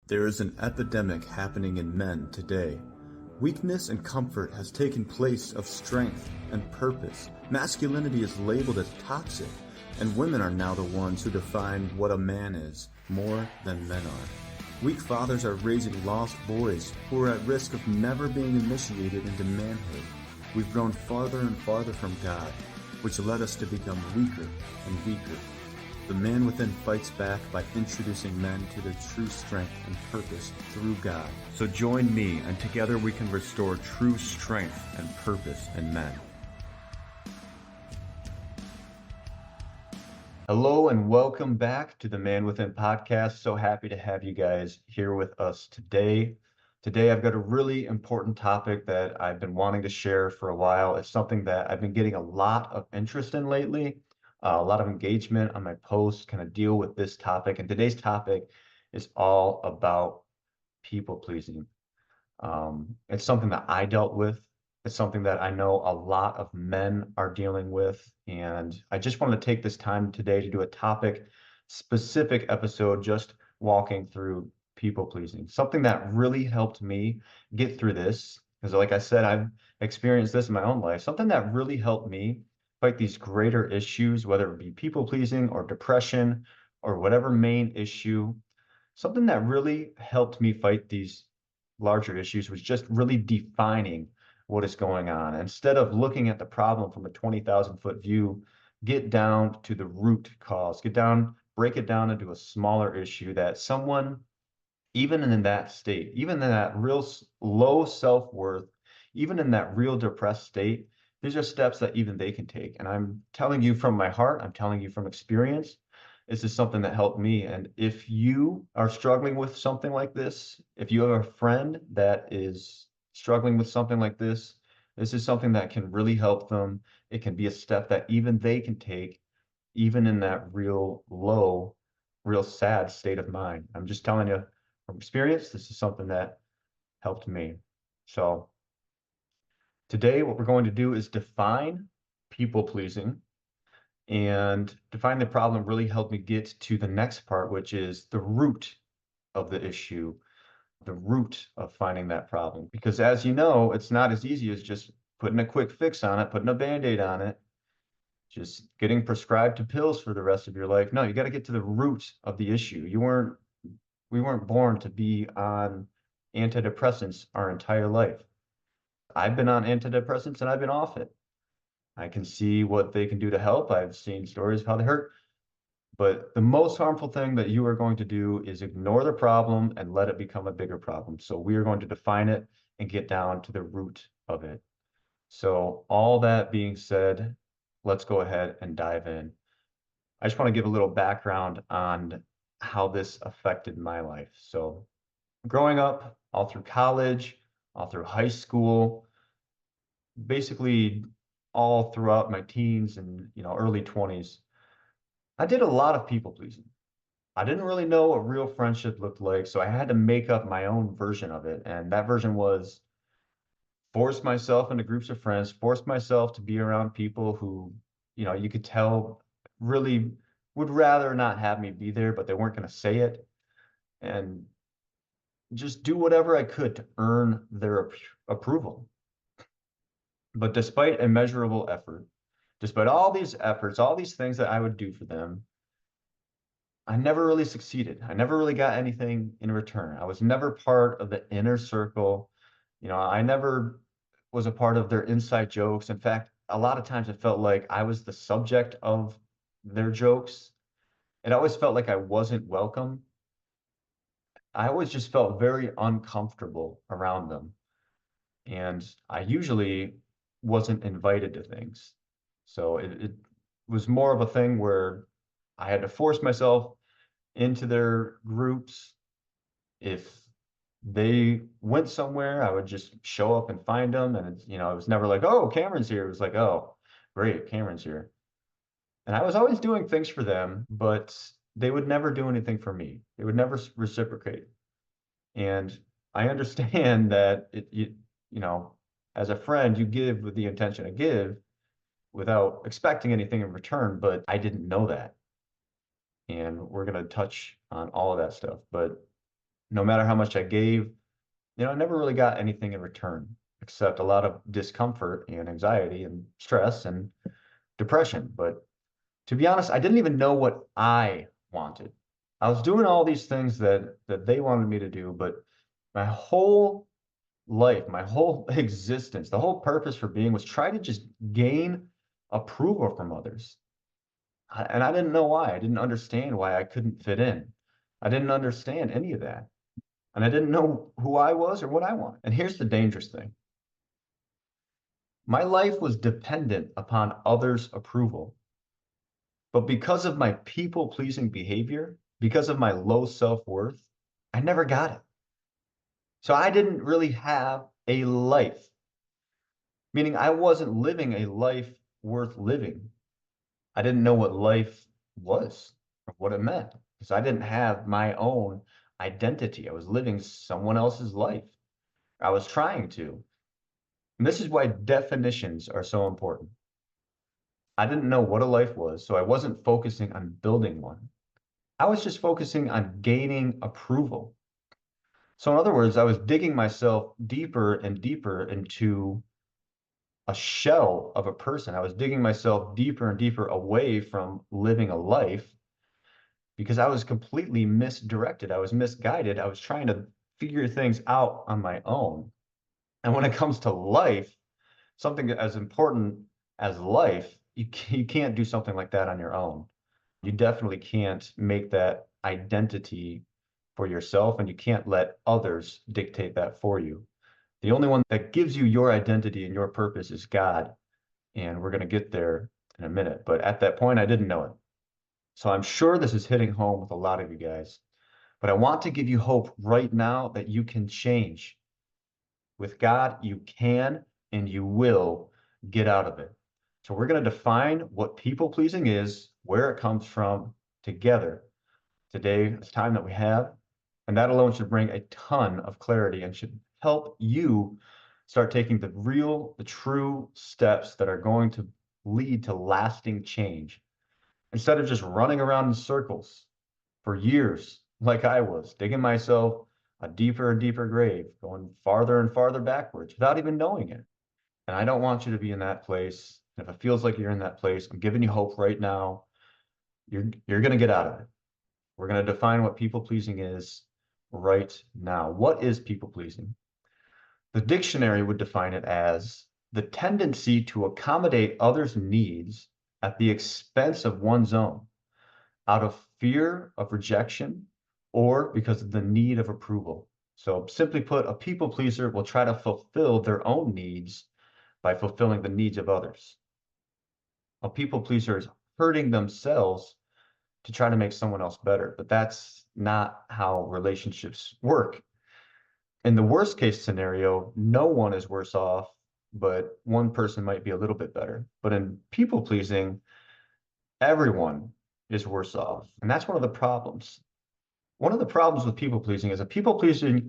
There is an epidemic happening in men today. Weakness and comfort has taken place of strength and purpose. Masculinity is labeled as toxic, and women are now the ones who define what a man is, more than men are. Weak fathers are raising lost boys who are at risk of never being initiated into manhood. We've grown farther and farther from God, which led us to become weaker and weaker. The man within fights back by introducing men to their true strength and purpose through God. So join me, and together we can restore true strength and purpose in men. Hello and welcome back to the Man Within podcast. So happy to have you guys here with us today. Today I've got a really important topic that I've been wanting to share for a while. It's something that I've been getting a lot of interest in lately. A lot of engagement on my posts kind of deal with this topic. And today's topic is all about people pleasing. It's something that I dealt with. It's something that I know a lot of men are dealing with. And I just want to take this time today to do a topic specific episode, just walking through people pleasing. Something that really helped me get through this, because like I said, I've experienced this in my own life. Something that really helped me fight these greater issues, whether it be people pleasing or depression or whatever main issue. Something that really helped me fight these larger issues was just really defining what is going on. Instead of looking at the problem from a 20,000 foot view, get down to the root cause, break it down into a smaller issue that someone, even in that state, even in that real low self-worth, even in that real depressed state, these are steps that even they can take. And I'm telling you from my heart, I'm telling you from experience, this is something that helped me. And if you are struggling with something like this, if you have a friend that is struggling with something like this is something that can really help them. It can be a step that even they can take, even in that real low, real sad state of mind. I'm just telling you from experience, this is something that helped me. So today, what we're going to do is define people pleasing, and define the problem really helped me get to the next part, which is the root of the issue, the root of finding that problem. Because as you know, it's not as easy as just putting a quick fix on it, putting a Band-Aid on it, just getting prescribed to pills for the rest of your life. No, you got to get to the root of the issue. We weren't born to be on antidepressants our entire life. I've been on antidepressants and I've been off it. I can see what they can do to help. I've seen stories of how they hurt. But the most harmful thing that you are going to do is ignore the problem and let it become a bigger problem. So we are going to define it and get down to the root of it. So all that being said, let's go ahead and dive in. I just want to give a little background on how this affected my life. So growing up, all through college, all through high school, basically all throughout my teens and early 20s, I did a lot of people pleasing. I didn't really know what real friendship looked like, so I had to make up my own version of it. And that version was force myself into groups of friends, force myself to be around people who, you could tell really would rather not have me be there, but they weren't going to say it. And just do whatever I could to earn their approval. But despite immeasurable effort, despite all these efforts, all these things that I would do for them, I never really succeeded. I never really got anything in return. I was never part of the inner circle. I never was a part of their inside jokes. In fact, a lot of times it felt like I was the subject of their jokes. It always felt like I wasn't welcome. I always just felt very uncomfortable around them. And I usually wasn't invited to things. So it was more of a thing where I had to force myself into their groups. If they went somewhere, I would just show up and find them. And it was never like, oh, Cameron's here. It was like, oh, great, Cameron's here. And I was always doing things for them, but they would never do anything for me. They would never reciprocate. And I understand that as a friend, you give with the intention to give without expecting anything in return, but I didn't know that. And we're going to touch on all of that stuff. But No matter how much I gave, I never really got anything in return except a lot of discomfort and anxiety and stress and depression. But to be honest, I didn't even know what I wanted. I was doing all these things that they wanted me to do, but my whole life, my whole existence, the whole purpose for being was try to just gain approval from others. And I didn't know why. I didn't understand why I couldn't fit in. I didn't understand any of that. And I didn't know who I was or what I wanted. And here's the dangerous thing. My life was dependent upon others' approval. But because of my people-pleasing behavior, because of my low self-worth, I never got it. So I didn't really have a life, meaning I wasn't living a life worth living. I didn't know what life was or what it meant because I didn't have my own identity. I was living someone else's life. I was trying to. And this is why definitions are so important. I didn't know what a life was, so I wasn't focusing on building one. I was just focusing on gaining approval. So, in other words, I was digging myself deeper and deeper into a shell of a person. I was digging myself deeper and deeper away from living a life because I was completely misdirected. I was misguided. I was trying to figure things out on my own. And when it comes to life, something as important as life, you can't do something like that on your own. You definitely can't make that identity for yourself, and you can't let others dictate that for you. The only one that gives you your identity and your purpose is God. And we're going to get there in a minute. But at that point, I didn't know it. So I'm sure this is hitting home with a lot of you guys. But I want to give you hope right now that you can change. With God, you can and you will get out of it. So we're going to define what people pleasing is, where it comes from together. Today, it's time that we have, and that alone should bring a ton of clarity and should help you start taking the true steps that are going to lead to lasting change instead of just running around in circles for years, like I was, digging myself a deeper and deeper grave, going farther and farther backwards without even knowing it. And I don't want you to be in that place. If it feels like you're in that place, I'm giving you hope right now. You're going to get out of it. We're going to define what people pleasing is right now. What is people pleasing? The dictionary would define it as the tendency to accommodate others' needs at the expense of one's own, out of fear of rejection or because of the need of approval. So, simply put, a people pleaser will try to fulfill their own needs by fulfilling the needs of others. A people pleaser is hurting themselves to try to make someone else better, but that's not how relationships work. In the worst case scenario, no one is worse off, but one person might be a little bit better. But in people pleasing, everyone is worse off. And that's one of the problems. One of the problems with people pleasing is a people pleaser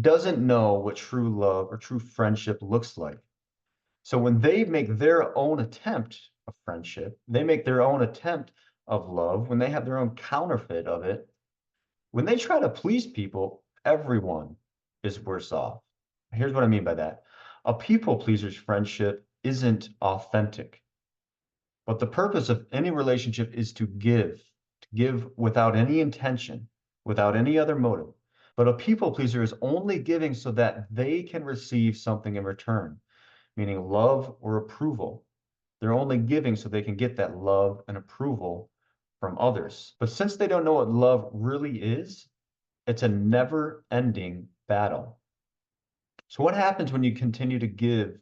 doesn't know what true love or true friendship looks like. So when they make their own attempt of friendship, they make their own attempt of love, when they have their own counterfeit of it, when they try to please people, everyone is worse off. Here's what I mean by that. A people pleaser's friendship isn't authentic. But the purpose of any relationship is to give without any intention, without any other motive. But a people pleaser is only giving so that they can receive something in return, meaning love or approval. They're only giving so they can get that love and approval from others. But since they don't know what love really is, it's a never-ending battle. So what happens when you continue to give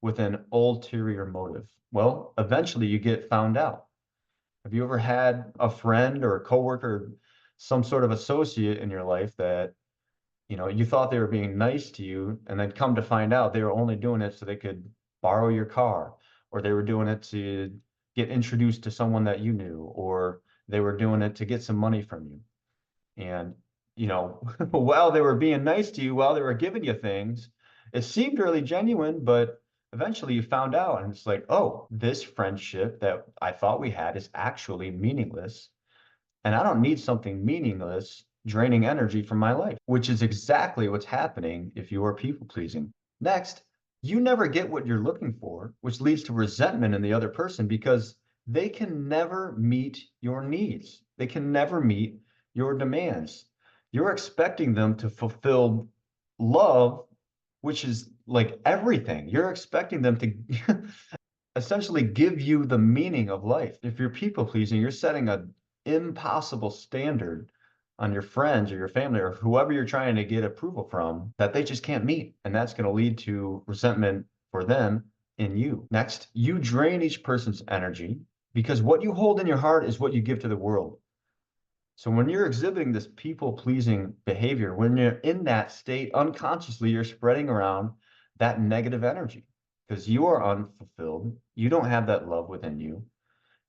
with an ulterior motive? Well, eventually you get found out. Have you ever had a friend or a coworker, some sort of associate in your life that, you thought they were being nice to you, and then come to find out they were only doing it so they could borrow your car, or they were doing it to get introduced to someone that you knew, or they were doing it to get some money from you. And, while they were being nice to you, while they were giving you things, it seemed really genuine, but eventually you found out, and it's like, oh, this friendship that I thought we had is actually meaningless. And I don't need something meaningless draining energy from my life, which is exactly what's happening if you are people pleasing. Next, you never get what you're looking for, which leads to resentment in the other person because they can never meet your needs. They can never meet your demands. You're expecting them to fulfill love, which is like everything. You're expecting them to essentially give you the meaning of life. If you're people pleasing, you're setting an impossible standard on your friends or your family or whoever you're trying to get approval from that they just can't meet. And that's going to lead to resentment for them in you. Next, you drain each person's energy because what you hold in your heart is what you give to the world. So when you're exhibiting this people pleasing behavior, when you're in that state, unconsciously, you're spreading around that negative energy because you are unfulfilled. You don't have that love within you.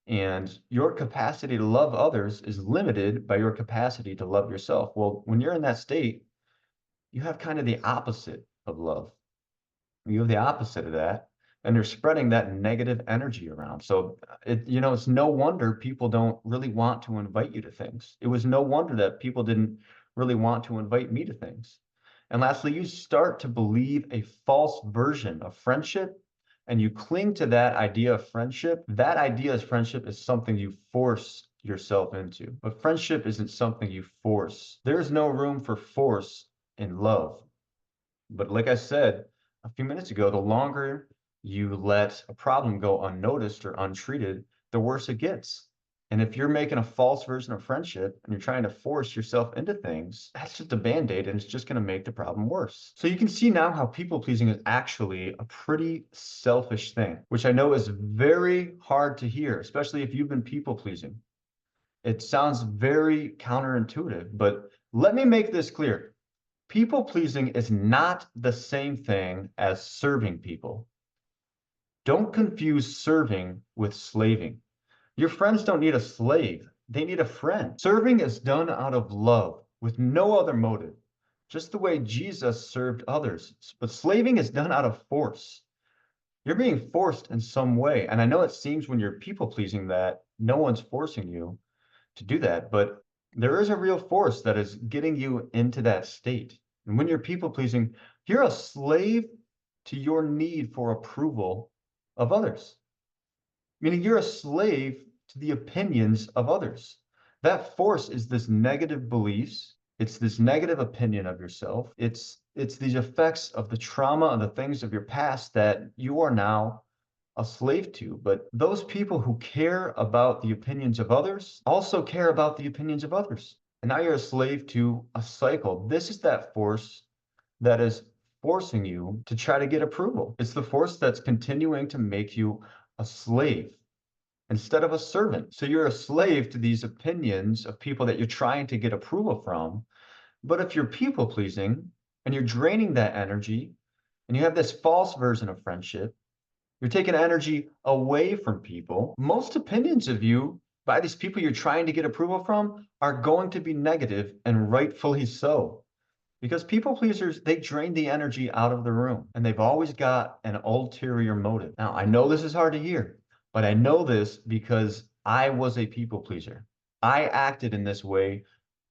And your capacity to love others is limited by your capacity to love yourself. Well, when you're in that state, you have kind of the opposite of love. You have the opposite of that, and they're spreading that negative energy around. So it's no wonder people don't really want to invite you to things. It was no wonder that people didn't really want to invite me to things. And lastly, you start to believe a false version of friendship and you cling to that idea of friendship. That idea of friendship is something you force yourself into. But friendship isn't something you force. There's no room for force in love. But like I said a few minutes ago, the longer you let a problem go unnoticed or untreated, the worse it gets. And if you're making a false version of friendship and you're trying to force yourself into things, that's just a band-aid and it's just going to make the problem worse. So you can see now how people pleasing is actually a pretty selfish thing, which I know is very hard to hear, especially if you've been people pleasing. It sounds very counterintuitive, but let me make this clear. People pleasing is not the same thing as serving people. Don't confuse serving with slaving. Your friends don't need a slave, they need a friend. Serving is done out of love with no other motive, just the way Jesus served others. But slaving is done out of force. You're being forced in some way. And I know it seems when you're people pleasing that no one's forcing you to do that, but there is a real force that is getting you into that state. And when you're people pleasing, you're a slave to your need for approval of others, meaning you're a slave to the opinions of others. That force is this negative beliefs. It's this negative opinion of yourself. It's these effects of the trauma and the things of your past that you are now a slave to. But those people who care about the opinions of others also care about the opinions of others. And now you're a slave to a cycle. This is that force that is forcing you to try to get approval. It's the force that's continuing to make you a slave instead of a servant. So you're a slave to these opinions of people that you're trying to get approval from. But if you're people pleasing and you're draining that energy and you have this false version of friendship, you're taking energy away from people. Most opinions of you by these people you're trying to get approval from are going to be negative, and rightfully so. Because people pleasers, they drain the energy out of the room and they've always got an ulterior motive. Now, I know this is hard to hear, but I know this because I was a people pleaser. I acted in this way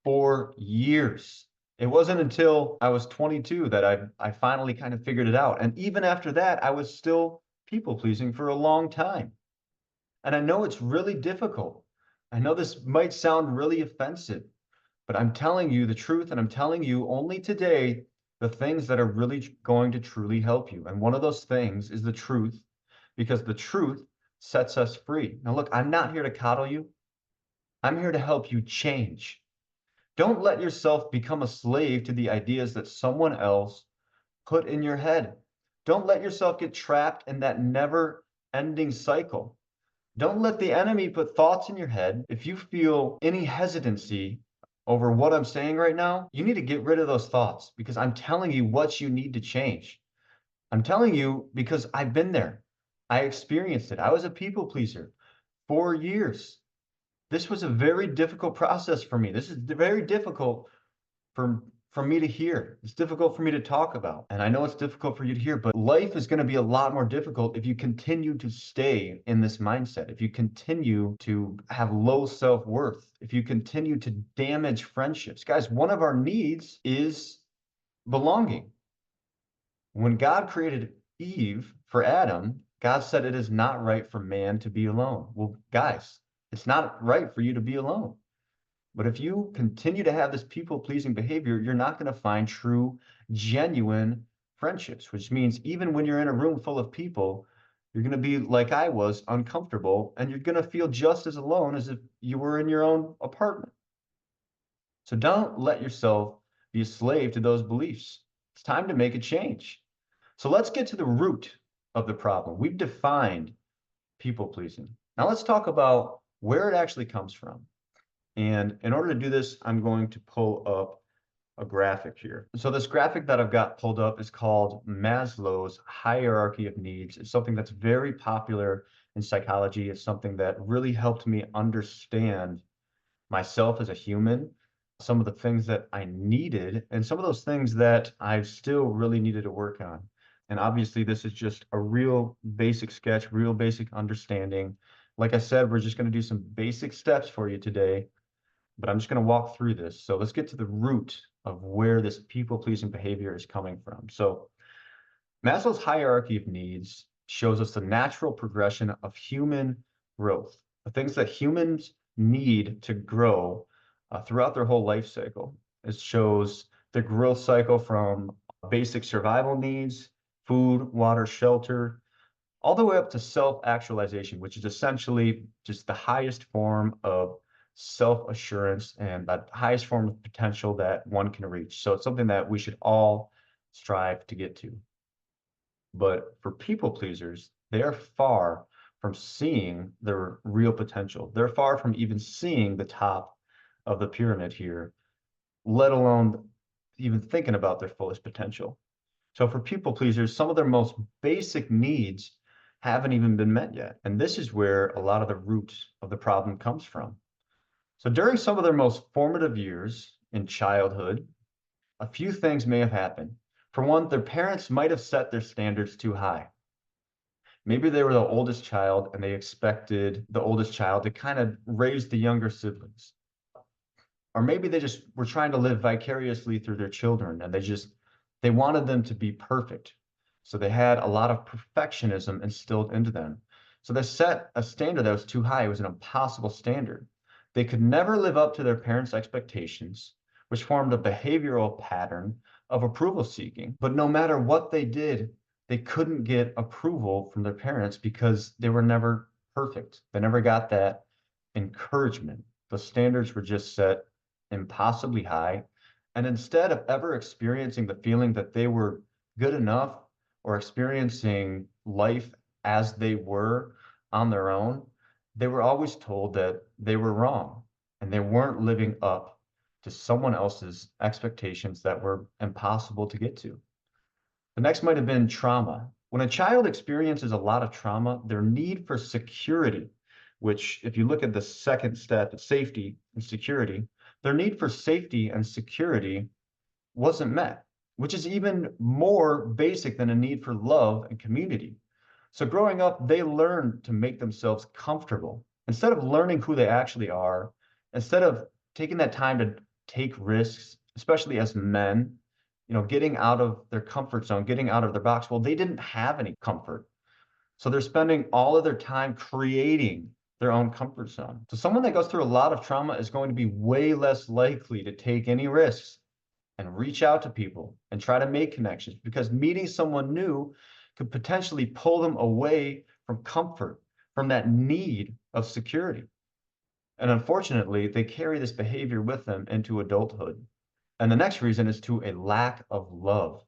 for years. It wasn't until I was 22 that I finally kind of figured it out. And even after that, I was still people pleasing for a long time. And I know it's really difficult. I know this might sound really offensive, but I'm telling you the truth, and I'm telling you only today the things that are really going to truly help you. And one of those things is the truth, because the truth sets us free. Now, look, I'm not here to coddle you. I'm here to help you change. Don't let yourself become a slave to the ideas that someone else put in your head. Don't let yourself get trapped in that never-ending cycle. Don't let the enemy put thoughts in your head. If you feel any hesitancy over what I'm saying right now, you need to get rid of those thoughts because I'm telling you what you need to change. I'm telling you because I've been there. I experienced it. I was a people pleaser for years. This was a very difficult process for me. This is very difficult for for me to hear. It's difficult for me to talk about. And I know it's difficult for you to hear, but life is going to be a lot more difficult if you continue to stay in this mindset, if you continue to have low self-worth, if you continue to damage friendships. Guys, one of our needs is belonging. When God created Eve for Adam, God said it is not right for man to be alone. Well, guys, it's not right for you to be alone. But if you continue to have this people-pleasing behavior, you're not going to find true, genuine friendships, which means even when you're in a room full of people, you're going to be like I was, uncomfortable, and you're going to feel just as alone as if you were in your own apartment. So don't let yourself be a slave to those beliefs. It's time to make a change. So let's get to the root of the problem. We've defined people-pleasing. Now let's talk about where it actually comes from. And in order to do this, I'm going to pull up a graphic here. So this graphic that I've got pulled up is called Maslow's hierarchy of needs. It's something that's very popular in psychology. It's something that really helped me understand myself as a human, some of the things that I needed, and some of those things that I still really needed to work on. And obviously, this is just a real basic sketch, real basic understanding. Like I said, we're just going to do some basic steps for you today, but I'm just going to walk through this. So let's get to the root of where this people-pleasing behavior is coming from. So Maslow's hierarchy of needs shows us the natural progression of human growth, the things that humans need to grow throughout their whole life cycle. It shows the growth cycle from basic survival needs, food, water, shelter, all the way up to self-actualization, which is essentially just the highest form of self-assurance and the highest form of potential that one can reach. So it's something that we should all strive to get to. But for people pleasers, they are far from seeing their real potential. They're far from even seeing the top of the pyramid here, let alone even thinking about their fullest potential. So for people pleasers, some of their most basic needs haven't even been met yet. And this is where a lot of the root of the problem comes from. So during some of their most formative years in childhood, a few things may have happened. For one, their parents might have set their standards too high. Maybe they were the oldest child and they expected the oldest child to kind of raise the younger siblings. Or maybe they just were trying to live vicariously through their children and they wanted them to be perfect. So they had a lot of perfectionism instilled into them. So they set a standard that was too high. It was an impossible standard. They could never live up to their parents' expectations, which formed a behavioral pattern of approval seeking. But no matter what they did, they couldn't get approval from their parents because they were never perfect. They never got that encouragement. The standards were just set impossibly high. And instead of ever experiencing the feeling that they were good enough or experiencing life as they were on their own, they were always told that they were wrong and they weren't living up to someone else's expectations that were impossible to get to. The next might have been trauma. When a child experiences a lot of trauma, their need for security, which if you look at the second step, safety and security, their need for safety and security wasn't met, which is even more basic than a need for love and community. So growing up, they learned to make themselves comfortable. Instead of learning who they actually are, instead of taking that time to take risks, especially as men, getting out of their comfort zone, getting out of their box, well, they didn't have any comfort. So they're spending all of their time creating their own comfort zone. So someone that goes through a lot of trauma is going to be way less likely to take any risks and reach out to people and try to make connections because meeting someone new could potentially pull them away from comfort, from that need of security. And unfortunately, they carry this behavior with them into adulthood. And the next reason is to a lack of love.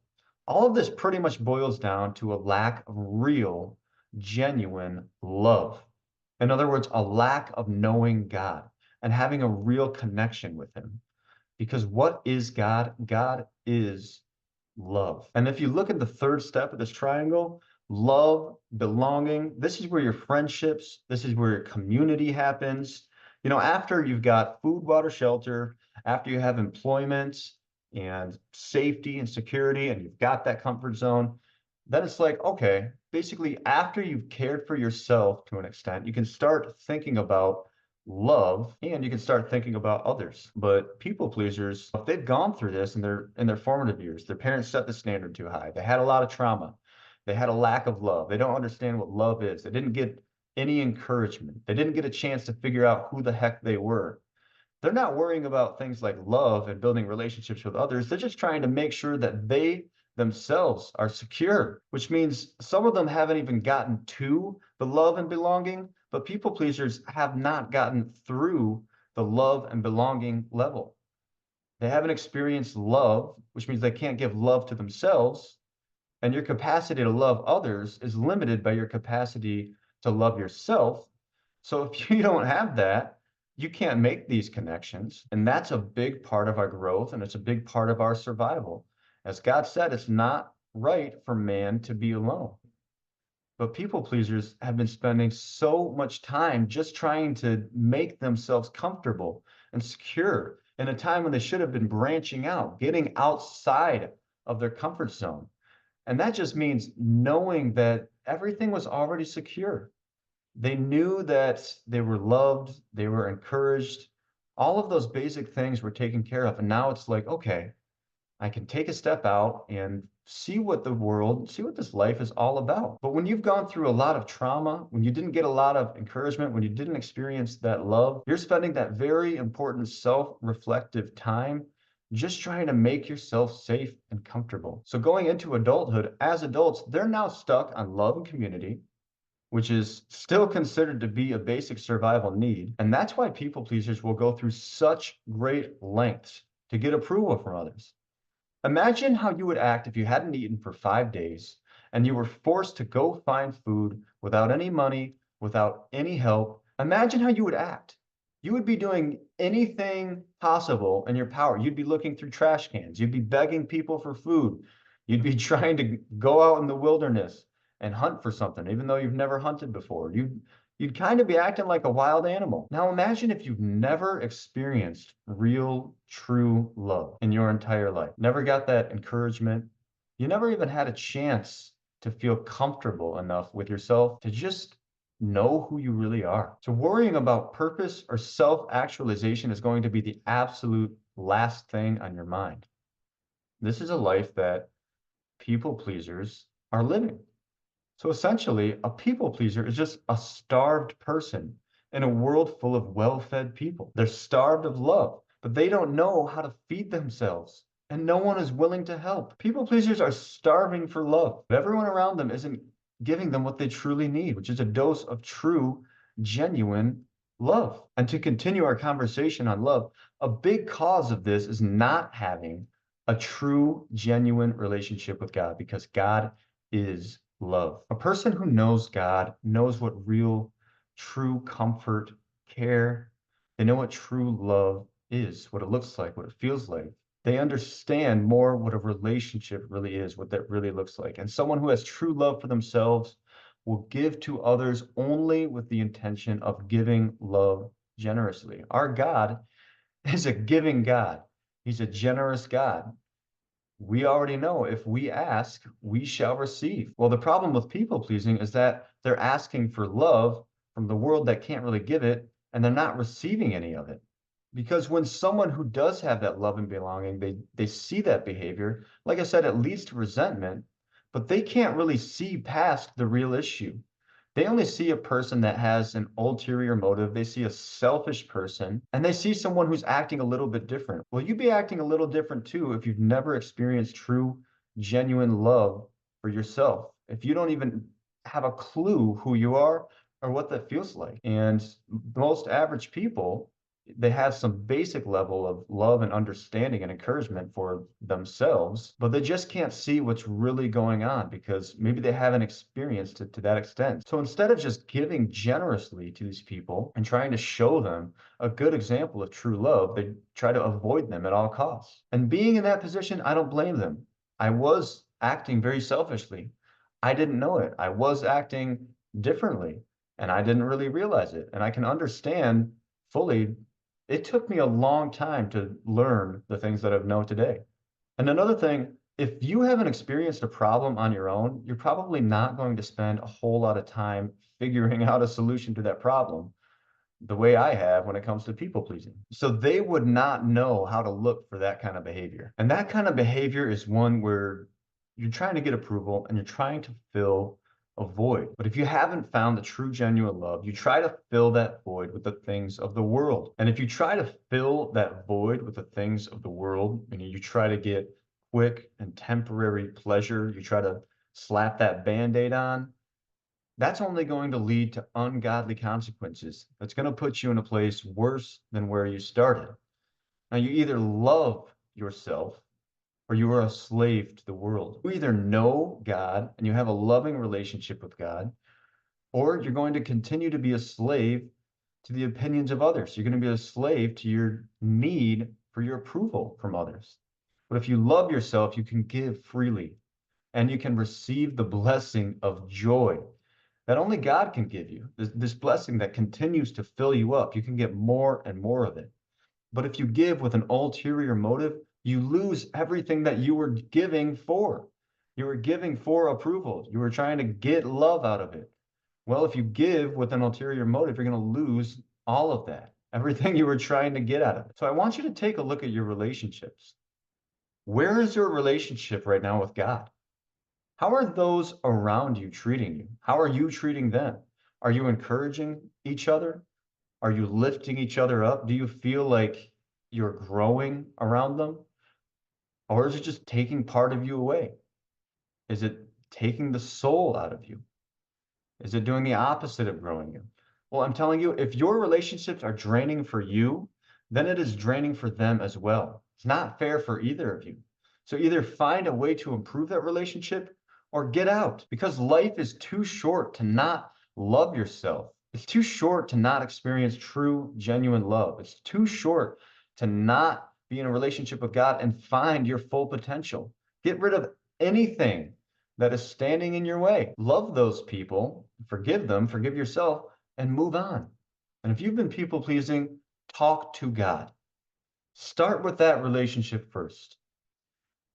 All of this pretty much boils down to a lack of real, genuine love. In other words, a lack of knowing God and having a real connection with Him. Because what is God? God is love. And if you look at the third step of this triangle, love, belonging, this is where your friendships, this is where your community happens. After you've got food, water, shelter, after you have employment, and safety and security, and you've got that comfort zone, then it's like, okay, basically, after you've cared for yourself to an extent, you can start thinking about love and you can start thinking about others. But people pleasers, if they've gone through this in their formative years, their parents set the standard too high. They had a lot of trauma. They had a lack of love. They don't understand what love is. They didn't get any encouragement. They didn't get a chance to figure out who the heck they were. They're not worrying about things like love and building relationships with others. They're just trying to make sure that they themselves are secure, which means some of them haven't even gotten to the love and belonging, but people pleasers have not gotten through the love and belonging level. They haven't experienced love, which means they can't give love to themselves. And your capacity to love others is limited by your capacity to love yourself. So if you don't have that, you can't make these connections. And that's a big part of our growth and it's a big part of our survival. As God said, it's not right for man to be alone. But people pleasers have been spending so much time just trying to make themselves comfortable and secure in a time when they should have been branching out, getting outside of their comfort zone. And that just means knowing that everything was already secure. They knew that they were loved, they were encouraged. All of those basic things were taken care of. And now it's like, okay, I can take a step out and see what the world, see what this life is all about. But when you've gone through a lot of trauma, when you didn't get a lot of encouragement, when you didn't experience that love, you're spending that very important self-reflective time just trying to make yourself safe and comfortable. So going into adulthood, as adults, they're now stuck on love and community, which is still considered to be a basic survival need. And that's why people pleasers will go through such great lengths to get approval from others. Imagine how you would act if you hadn't eaten for 5 days and you were forced to go find food without any money, without any help. Imagine how you would act. You would be doing anything possible in your power. You'd be looking through trash cans. You'd be begging people for food. You'd be trying to go out in the wilderness and hunt for something, even though you've never hunted before. You'd kind of be acting like a wild animal. Now imagine if you've never experienced real, true love in your entire life, never got that encouragement. You never even had a chance to feel comfortable enough with yourself to just know who you really are. So worrying about purpose or self-actualization is going to be the absolute last thing on your mind. This is a life that people pleasers are living. So essentially, a people pleaser is just a starved person in a world full of well-fed people. They're starved of love, but they don't know how to feed themselves, and no one is willing to help. People pleasers are starving for love, but everyone around them isn't giving them what they truly need, which is a dose of true, genuine love. And to continue our conversation on love, a big cause of this is not having a true, genuine relationship with God, because God is love. A person who knows God knows what real, true comfort, care, they know what true love is, what it looks like, what it feels like. They understand more what a relationship really is, what that really looks like. And someone who has true love for themselves will give to others only with the intention of giving love generously. Our God is a giving God. He's a generous God. We already know if we ask, we shall receive. Well, the problem with people pleasing is that they're asking for love from the world that can't really give it, and they're not receiving any of it. Because when someone who does have that love and belonging, they see that behavior, like I said, it leads to resentment, but they can't really see past the real issue. They only see a person that has an ulterior motive. They see a selfish person and they see someone who's acting a little bit different. Well, you'd be acting a little different too if you've never experienced true, genuine love for yourself. If you don't even have a clue who you are or what that feels like. And most average people, they have some basic level of love and understanding and encouragement for themselves, but they just can't see what's really going on because maybe they haven't experienced it to that extent. So instead of just giving generously to these people and trying to show them a good example of true love, they try to avoid them at all costs. And being in that position, I don't blame them. I was acting very selfishly. I didn't know it. I was acting differently and I didn't really realize it. And I can understand fully. It took me a long time to learn the things that I know today. And another thing, if you haven't experienced a problem on your own, you're probably not going to spend a whole lot of time figuring out a solution to that problem the way I have when it comes to people pleasing. So they would not know how to look for that kind of behavior. And that kind of behavior is one where you're trying to get approval and you're trying to fill a void. But if you haven't found the true, genuine love, you try to fill that void with the things of the world. And if you try to fill that void with the things of the world, and you try to get quick and temporary pleasure, you try to slap that band-aid on, that's only going to lead to ungodly consequences. That's going to put you in a place worse than where you started. Now, you either love yourself or you are a slave to the world. You either know God and you have a loving relationship with God, or you're going to continue to be a slave to the opinions of others. You're going to be a slave to your need for your approval from others. But if you love yourself, you can give freely and you can receive the blessing of joy that only God can give you, this blessing that continues to fill you up. You can get more and more of it. But if you give with an ulterior motive, you lose everything that you were giving for. You were giving for approval. You were trying to get love out of it. Well, if you give with an ulterior motive, you're going to lose all of that, everything you were trying to get out of it. So I want you to take a look at your relationships. Where is your relationship right now with God? How are those around you treating you? How are you treating them? Are you encouraging each other? Are you lifting each other up? Do you feel like you're growing around them? Or is it just taking part of you away? Is it taking the soul out of you? Is it doing the opposite of growing you? Well, I'm telling you, if your relationships are draining for you, then it is draining for them as well. It's not fair for either of you. So either find a way to improve that relationship or get out, because life is too short to not love yourself. It's too short to not experience true, genuine love. It's too short to not be in a relationship with God and find your full potential. Get rid of anything that is standing in your way. Love those people, forgive them, forgive yourself, and move on. And if you've been people pleasing, talk to God. Start with that relationship first.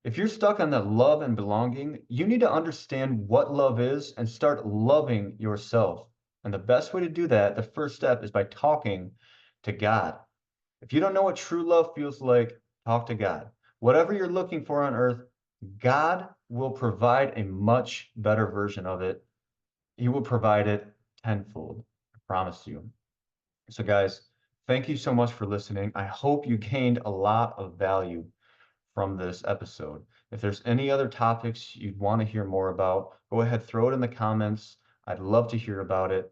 If you're stuck on that love and belonging, you need to understand what love is and start loving yourself. And the best way to do that, the first step, is by talking to God. If you don't know what true love feels like, talk to God. Whatever you're looking for on earth, God will provide a much better version of it. He will provide it tenfold. I promise you. So, guys, thank you so much for listening. I hope you gained a lot of value from this episode. If there's any other topics you'd want to hear more about, go ahead, throw it in the comments. I'd love to hear about it.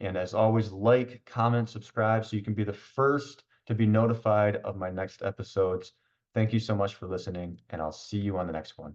And as always, like, comment, subscribe so you can be the first to be notified of my next episodes. Thank you so much for listening, and I'll see you on the next one.